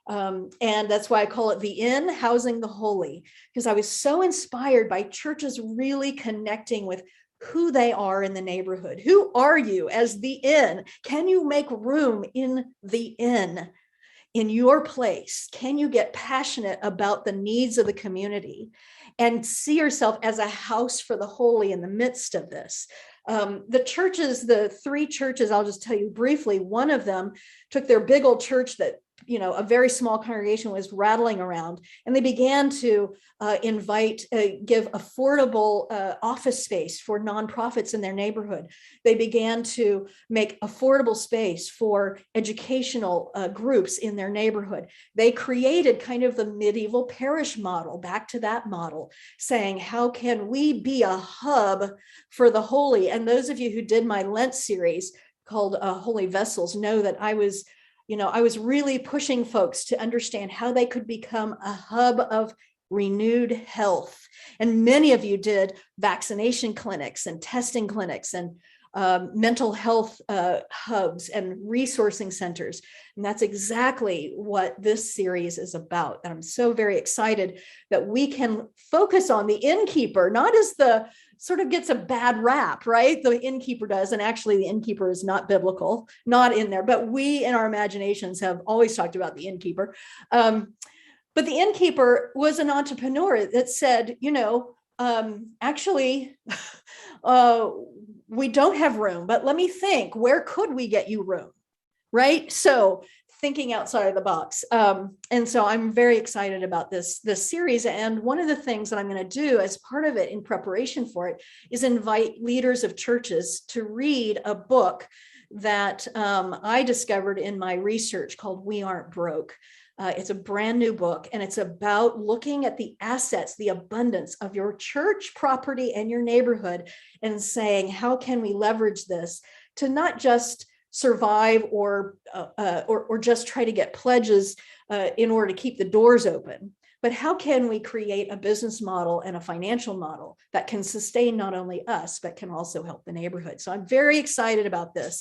And that's why I call it the Inn, Housing the Holy, because I was so inspired by churches really connecting with who they are in the neighborhood. Who are you as the inn? Can you make room in the inn, in your place? Can you get passionate about the needs of the community and see yourself as a house for the holy in the midst of this? The churches, the three churches, I'll just tell you briefly, one of them took their big old church that, a very small congregation was rattling around, and they began to give affordable office space for nonprofits in their neighborhood. They began to make affordable space for educational groups in their neighborhood. They created kind of the medieval parish model, back to that model, saying, how can we be a hub for the holy? And those of you who did my Lent series called Holy Vessels know that I was really pushing folks to understand how they could become a hub of renewed health. And many of you did vaccination clinics and testing clinics and mental health hubs and resourcing centers. And that's exactly what this series is about. And I'm so very excited that we can focus on the innkeeper, not as the sort of gets a bad rap, right? The innkeeper does. And actually the innkeeper is not biblical, not in there, but we in our imaginations have always talked about the innkeeper. But the innkeeper was an entrepreneur that said, actually, we don't have room, but let me think, where could we get you room? Right? So thinking outside of the box. And so I'm very excited about this series. And one of the things that I'm going to do as part of it in preparation for it is invite leaders of churches to read a book that I discovered in my research called We Aren't Broke. It's a brand new book, and it's about looking at the assets, the abundance of your church property and your neighborhood, and saying, how can we leverage this to not just survive or just try to get pledges in order to keep the doors open, but how can we create a business model and a financial model that can sustain not only us, but can also help the neighborhood? So I'm very excited about this.